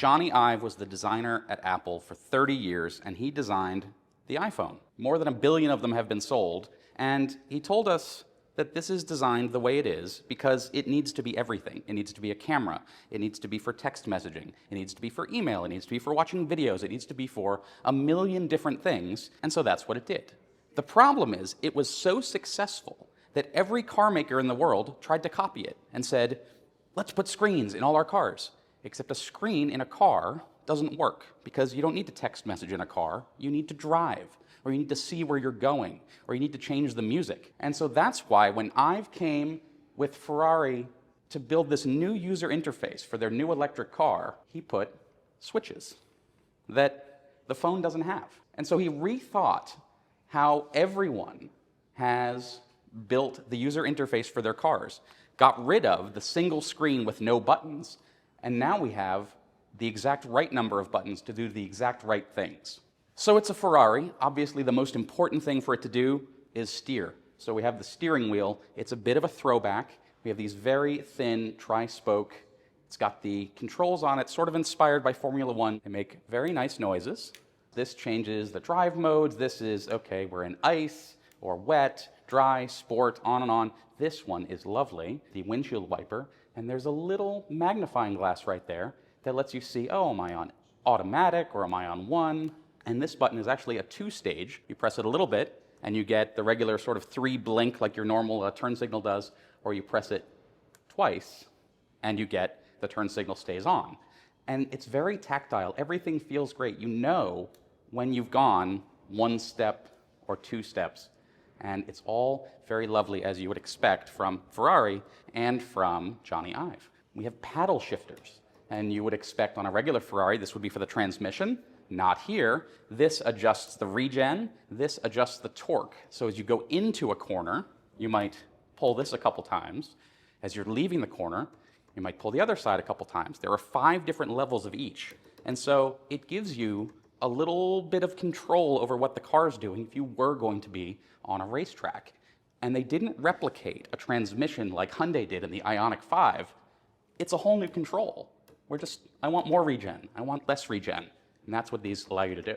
Jony Ive was the designer at Apple for 30 years, and he designed the iPhone. More than 1 billion of them have been sold, and he told us that this is designed the way it is because it needs to be everything. It needs to be a camera. It needs to be for text messaging. It needs to be for email. It needs to be for watching videos. It needs to be for 1 million different things, and so that's what it did. The problem is, it was so successful that every car maker in the world tried to copy it and said, let's put screens in all our cars. Except a screen in a car doesn't work because you don't need to text message in a car. You need to drive, or you need to see where you're going, or you need to change the music. And so that's why when Ive came with Ferrari to build this new user interface for their new electric car, he put switches that the phone doesn't have. And so he rethought how everyone has built the user interface for their cars, got rid of the single screen with no buttons, and now we have the exact right number of buttons to do the exact right things. So it's a Ferrari. Obviously, the most important thing for it to do is steer. So we have the steering wheel. It's a bit of a throwback. We have these very thin tri-spoke. It's got the controls on it, sort of inspired by Formula One. They make very nice noises. This changes the drive modes. This is, okay, we're in ice or wet, dry, sport, on and on. This one is lovely, the windshield wiper. And there's a little magnifying glass right there that lets you see, oh, am I on automatic or am I on one? And this button is actually a 2-stage. You press it a little bit and you get the regular sort of 3 blink like your normal turn signal does, or you press it twice and you get the turn signal stays on. And it's very tactile. Everything feels great. You know when you've gone 1 step or 2 steps. And it's all very lovely, as you would expect from Ferrari and from Jony Ive. We have paddle shifters, and you would expect on a regular Ferrari this would be for the transmission. Not here. This adjusts the regen. This adjusts the torque. So as you go into a corner, you might pull this a couple times. As you're leaving the corner, you might pull the other side a couple times. There are 5 different levels of each. And so it gives you a little bit of control over what the car's doing if you were going to be on a racetrack. And they didn't replicate a transmission like Hyundai did in the Ioniq 5. It's a whole new control. I want more regen, I want less regen, and that's what these allow you to do.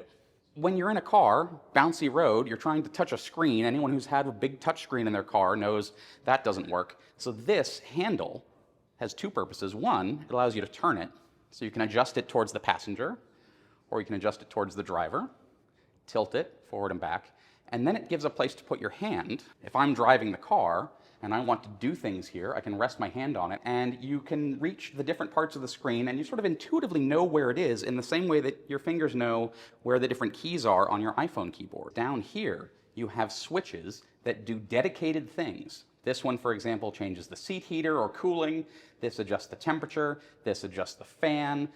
When you're in a car, bouncy road, you're trying to touch a screen. Anyone who's had a big touch screen in their car knows that doesn't work. So this handle has 2 purposes. One, it allows you to turn it, so you can adjust it towards the passenger, or you can adjust it towards the driver, tilt it forward and back, and then it gives a place to put your hand. If I'm driving the car and I want to do things here, I can rest my hand on it, and you can reach the different parts of the screen, and you sort of intuitively know where it is in the same way that your fingers know where the different keys are on your iPhone keyboard. Down here, you have switches that do dedicated things. This one, for example, changes the seat heater or cooling. This adjusts the temperature. This adjusts the fan.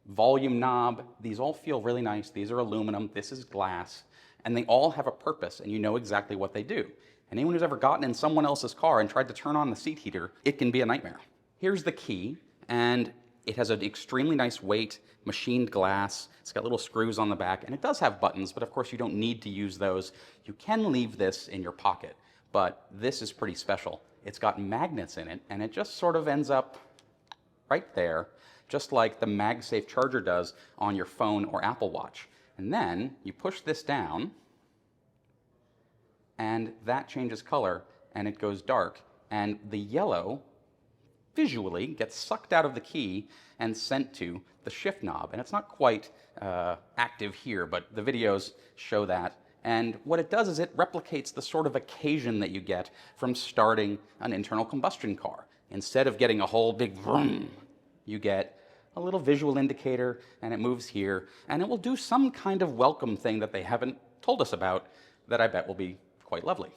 Volume knob. These all feel really nice. These are aluminum. This is glass. And they all have a purpose, and you know exactly what they do. Anyone who's ever gotten in someone else's car and tried to turn on the seat heater, it can be a nightmare. Here's the key, and it has an extremely nice weight, machined glass. It's got little screws on the back, and it does have buttons, but of course you don't need to use those. You can leave this in your pocket, but this is pretty special. It's got magnets in it, and it just sort of ends up right there, just like the MagSafe charger does on your phone or Apple Watch. And then you push this down, and that changes color, and it goes dark, and the yellow visually gets sucked out of the key and sent to the shift knob. And it's not quite active here, but the videos show that. And what it does is it replicates the sort of occasion that you get from starting an internal combustion car. Instead of getting a whole big vroom, you get a little visual indicator, and it moves here, and it will do some kind of welcome thing that they haven't told us about that I bet will be quite lovely.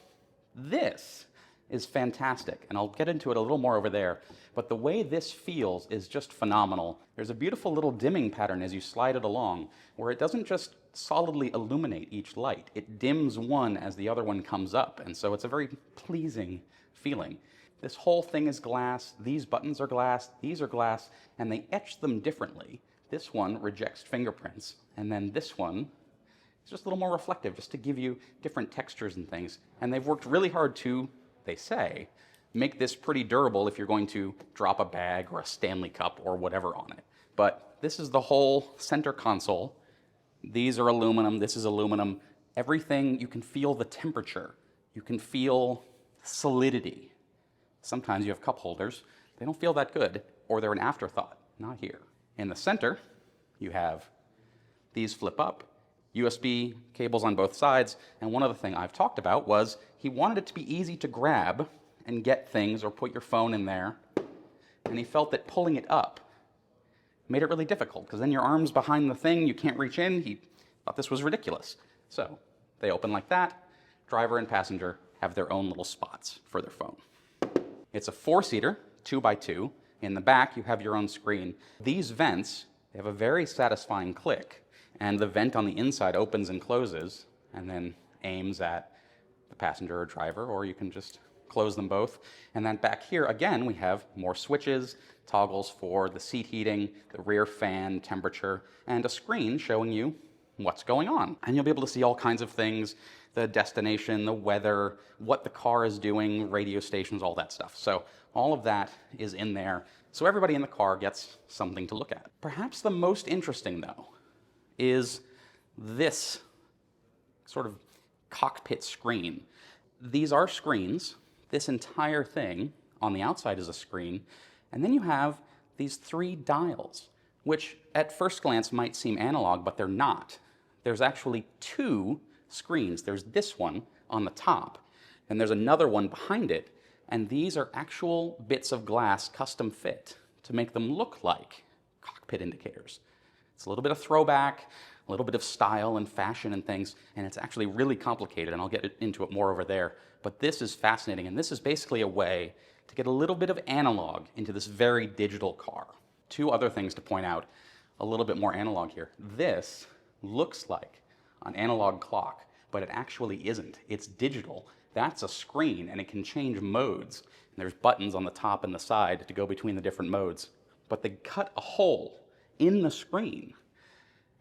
This is fantastic, and I'll get into it a little more over there, but the way this feels is just phenomenal. There's a beautiful little dimming pattern as you slide it along, where it doesn't just solidly illuminate each light. It dims one as the other one comes up, and so it's a very pleasing feeling. This whole thing is glass, these buttons are glass, these are glass, and they etch them differently. This one rejects fingerprints, and then this one is just a little more reflective, just to give you different textures and things. And they've worked really hard to, they say, make this pretty durable if you're going to drop a bag or a Stanley Cup or whatever on it. But this is the whole center console. These are aluminum, this is aluminum. Everything, you can feel the temperature. You can feel solidity. Sometimes you have cup holders. They don't feel that good, or they're an afterthought. Not here. In the center, you have these flip up, USB cables on both sides, and one other thing I've talked about was he wanted it to be easy to grab and get things or put your phone in there, and he felt that pulling it up made it really difficult, because then your arm's behind the thing, you can't reach in. He thought this was ridiculous. So they open like that. Driver and passenger have their own little spots for their phone. It's a 4-seater, 2x2. In the back, you have your own screen. These vents, they have a very satisfying click, and the vent on the inside opens and closes, and then aims at the passenger or driver, or you can just close them both. And then back here, again, we have more switches, toggles for the seat heating, the rear fan, temperature, and a screen showing you what's going on. And you'll be able to see all kinds of things, the destination, the weather, what the car is doing, radio stations, all that stuff. So all of that is in there, so everybody in the car gets something to look at. Perhaps the most interesting, though, is this sort of cockpit screen. These are screens. This entire thing on the outside is a screen. And then you have these 3 dials, which at first glance might seem analog, but they're not. There's actually 2 screens. There's this one on the top, and there's another one behind it. And these are actual bits of glass custom fit to make them look like cockpit indicators. It's a little bit of throwback, a little bit of style and fashion and things, and it's actually really complicated, and I'll get into it more over there. But this is fascinating, and this is basically a way to get a little bit of analog into this very digital car. 2 other things to point out, a little bit more analog here. This looks like an analog clock, but it actually isn't. It's digital. That's a screen, and it can change modes. And there's buttons on the top and the side to go between the different modes. But they cut a hole in the screen,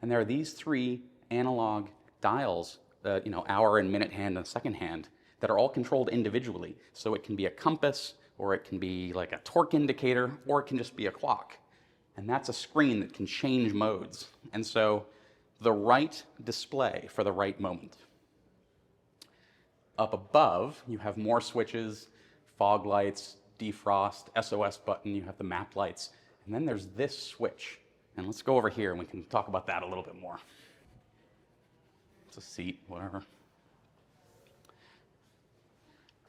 and there are these 3 analog dials, hour and minute hand and second hand, that are all controlled individually. So it can be a compass, or it can be like a torque indicator, or it can just be a clock. And that's a screen that can change modes. And so the right display for the right moment. Up above, you have more switches, fog lights, defrost, SOS button, you have the map lights, and then there's this switch. And let's go over here and we can talk about that a little bit more. It's a seat, whatever.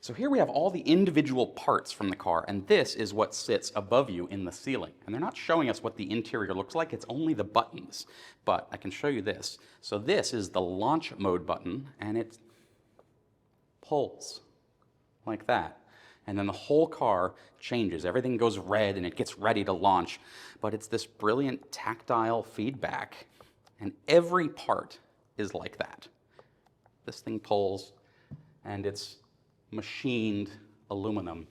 So here we have all the individual parts from the car, and this is what sits above you in the ceiling. And they're not showing us what the interior looks like, it's only the buttons. But I can show you this. So this is the launch mode button, and it pulls like that. And then the whole car changes. Everything goes red and it gets ready to launch. But it's this brilliant tactile feedback. And every part is like that. This thing pulls, and it's machined aluminum,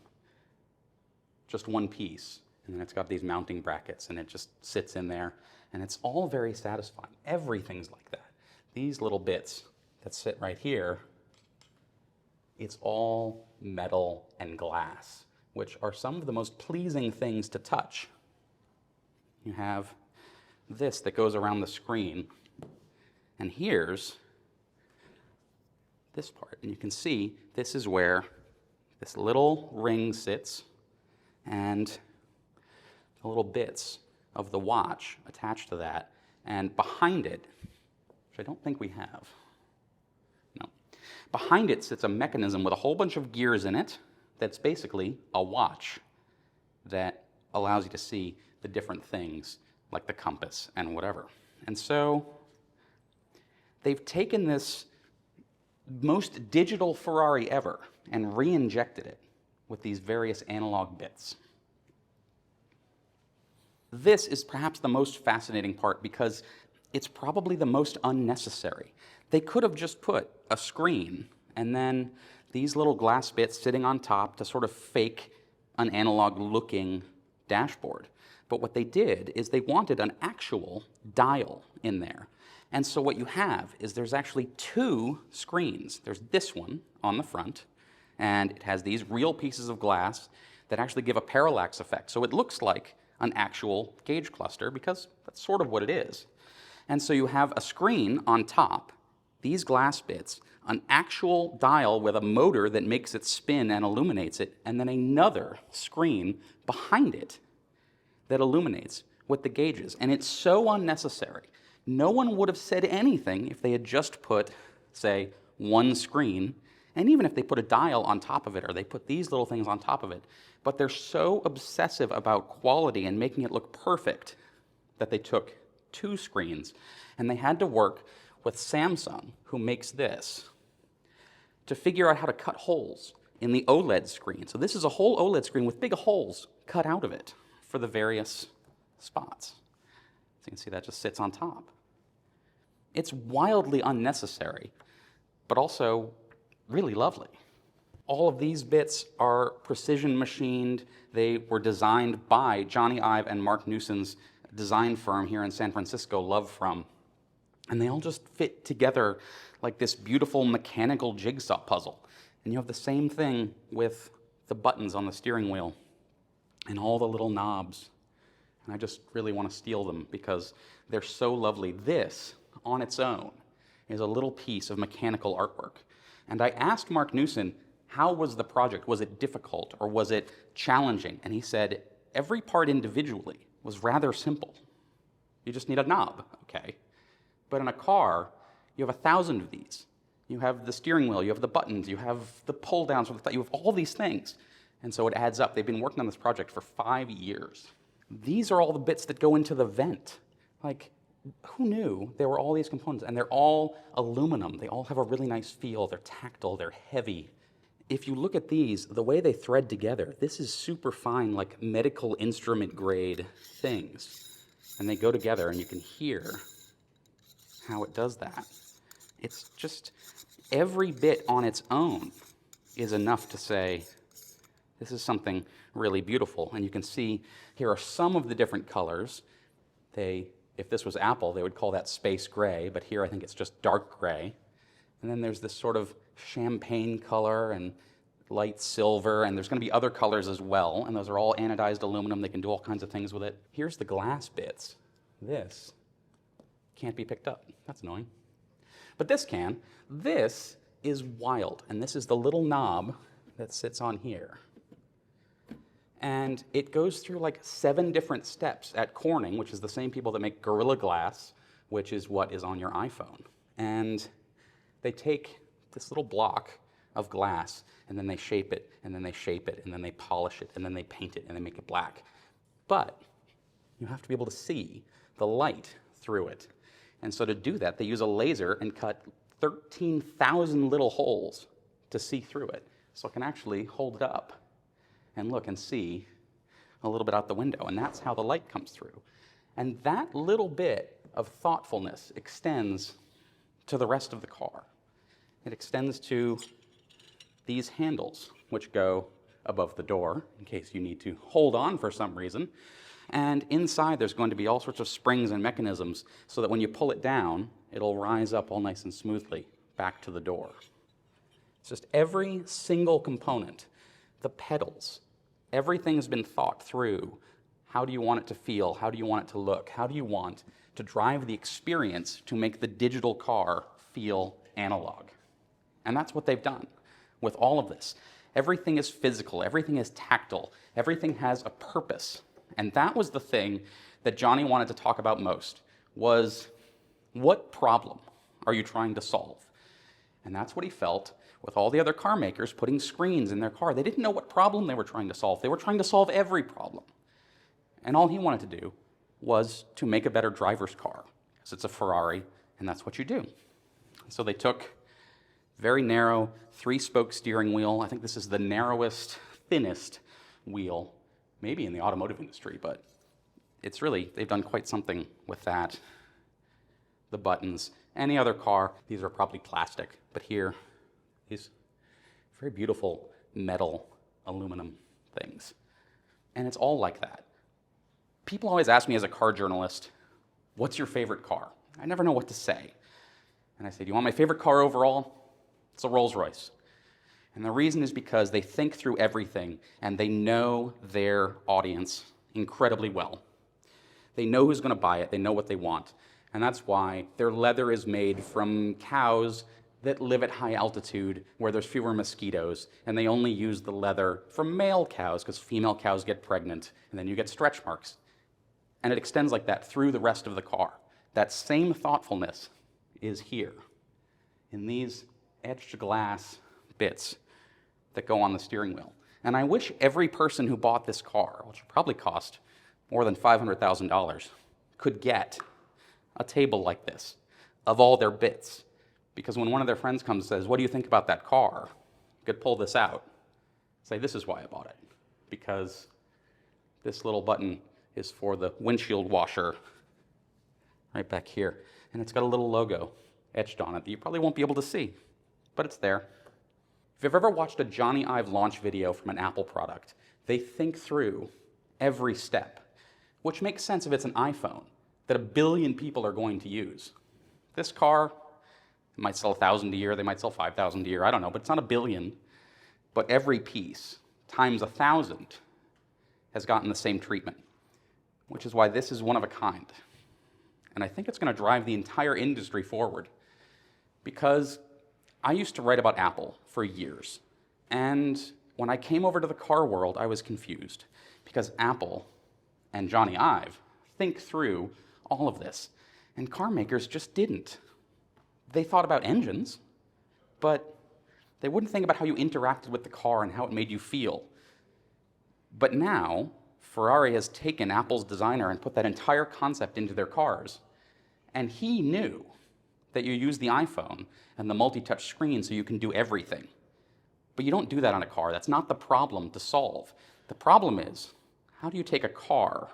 just one piece. And then it's got these mounting brackets, and it just sits in there. And it's all very satisfying. Everything's like that. These little bits that sit right here, it's all metal and glass, which are some of the most pleasing things to touch. You have this that goes around the screen, and here's this part. And you can see this is where this little ring sits, and the little bits of the watch attached to that. And behind it, which I don't think we have, behind it sits a mechanism with a whole bunch of gears in it that's basically a watch that allows you to see the different things like the compass and whatever. And so they've taken this most digital Ferrari ever and re-injected it with these various analog bits. This is perhaps the most fascinating part because it's probably the most unnecessary. They could have just put a screen and then these little glass bits sitting on top to sort of fake an analog-looking dashboard. But what they did is they wanted an actual dial in there. And so what you have is there's actually 2 screens. There's this one on the front, and it has these real pieces of glass that actually give a parallax effect. So it looks like an actual gauge cluster, because that's sort of what it is. And so you have a screen on top, these glass bits, an actual dial with a motor that makes it spin and illuminates it, and then another screen behind it that illuminates with the gauges. And it's so unnecessary. No one would have said anything if they had just put, say, one screen, and even if they put a dial on top of it, or they put these little things on top of it. But they're so obsessive about quality and making it look perfect that they took two screens, and they had to work with Samsung, who makes this, to figure out how to cut holes in the OLED screen. So this is a whole OLED screen with big holes cut out of it for the various spots. So you can see that just sits on top. It's wildly unnecessary, but also really lovely. All of these bits are precision machined. They were designed by Jony Ive and Marc Newson's design firm here in San Francisco, LoveFrom. And they all just fit together like this beautiful mechanical jigsaw puzzle. And you have the same thing with the buttons on the steering wheel and all the little knobs. And I just really want to steal them because they're so lovely. This, on its own, is a little piece of mechanical artwork. And I asked Marc Newson, how was the project? Was it difficult or was it challenging? And he said, every part individually was rather simple. You just need a knob, okay? But in a car, you have 1,000 of these. You have the steering wheel, you have the buttons, you have the pull downs, you have all these things. And so it adds up. They've been working on this project for 5 years. These are all the bits that go into the vent. Like, who knew there were all these components? And they're all aluminum. They all have a really nice feel. They're tactile, they're heavy. If you look at these, the way they thread together, this is super fine, like medical instrument grade things. And they go together and you can hear how it does that. It's just, every bit on its own is enough to say, this is something really beautiful. And you can see here are some of the different colors. If this was Apple, they would call that space gray, but here I think it's just dark gray. And then there's this sort of champagne color and light silver, and there's going to be other colors as well, and those are all anodized aluminum. They can do all kinds of things with it. Here's the glass bits. This can't be picked up. That's annoying. But this can. This is wild, and this is the little knob that sits on here. And it goes through like 7 different steps at Corning, which is the same people that make Gorilla Glass, which is what is on your iPhone. And they take this little block of glass, and then they shape it, and then they shape it, and then they polish it, and then they paint it, and they make it black. But you have to be able to see the light through it. And so to do that, they use a laser and cut 13,000 little holes to see through it. So it can actually hold it up and look and see a little bit out the window, and that's how the light comes through. And that little bit of thoughtfulness extends to the rest of the car. It extends to these handles, which go above the door in case you need to hold on for some reason. And inside there's going to be all sorts of springs and mechanisms so that when you pull it down, it'll rise up all nice and smoothly back to the door. It's just every single component, the pedals, everything's been thought through. How do you want it to feel? How do you want it to look? How do you want to drive the experience to make the digital car feel analog? And that's what they've done with all of this. Everything is physical, everything is tactile, everything has a purpose. And that was the thing that Jony wanted to talk about most, was what problem are you trying to solve? And that's what he felt with all the other car makers putting screens in their car. They didn't know what problem they were trying to solve. They were trying to solve every problem. And all he wanted to do was to make a better driver's car, because it's a Ferrari, and that's what you do. So they took very narrow 3-spoke steering wheel. I think this is the narrowest, thinnest wheel, maybe in the automotive industry, but it's really, they've done quite something with that. The buttons, any other car, these are probably plastic, but here, these very beautiful metal, aluminum things. And it's all like that. People always ask me as a car journalist, what's your favorite car? I never know what to say. And I say, do you want my favorite car overall? It's a Rolls Royce. And the reason is because they think through everything and they know their audience incredibly well. They know who's going to buy it, they know what they want, and that's why their leather is made from cows that live at high altitude where there's fewer mosquitoes, and they only use the leather from male cows because female cows get pregnant, and then you get stretch marks. And it extends like that through the rest of the car. That same thoughtfulness is here in these etched glass bits that go on the steering wheel. And I wish every person who bought this car, which will probably cost more than $500,000, could get a table like this of all their bits. Because when one of their friends comes and says, "What do you think about that car?" you could pull this out, say, "This is why I bought it. Because this little button is for the windshield washer right back here. And it's got a little logo etched on it that you probably won't be able to see, but it's there." If you've ever watched a Jony Ive launch video from an Apple product, they think through every step, which makes sense if it's an iPhone that 1 billion people are going to use. This car, it might sell 1,000 a year, they might sell 5,000 a year, I don't know, but it's not 1 billion. But every piece times 1,000 has gotten the same treatment, which is why this is one of a kind. And I think it's going to drive the entire industry forward, because I used to write about Apple for years. And when I came over to the car world, I was confused, because Apple and Jony Ive think through all of this, and car makers just didn't. They thought about engines, but they wouldn't think about how you interacted with the car and how it made you feel. But now, Ferrari has taken Apple's designer and put that entire concept into their cars. And he knew that you use the iPhone and the multi-touch screen so you can do everything. But you don't do that on a car. That's not the problem to solve. The problem is, how do you take a car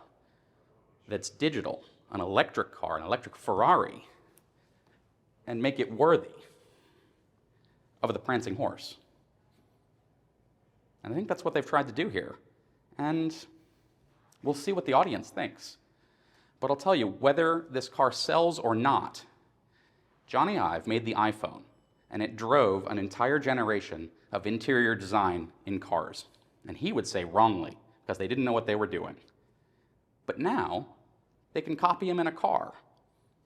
that's digital, an electric car, an electric Ferrari, and make it worthy of the prancing horse? And I think that's what they've tried to do here. And we'll see what the audience thinks. But I'll tell you, whether this car sells or not, Jony Ive made the iPhone, and it drove an entire generation of interior design in cars. And he would say wrongly, because they didn't know what they were doing. But now, they can copy him in a car.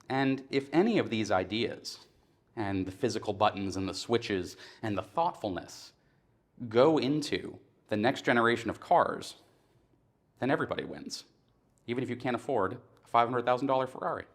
And if any of these ideas, and the physical buttons and the switches and the thoughtfulness, go into the next generation of cars, then everybody wins, even if you can't afford a $500,000 Ferrari.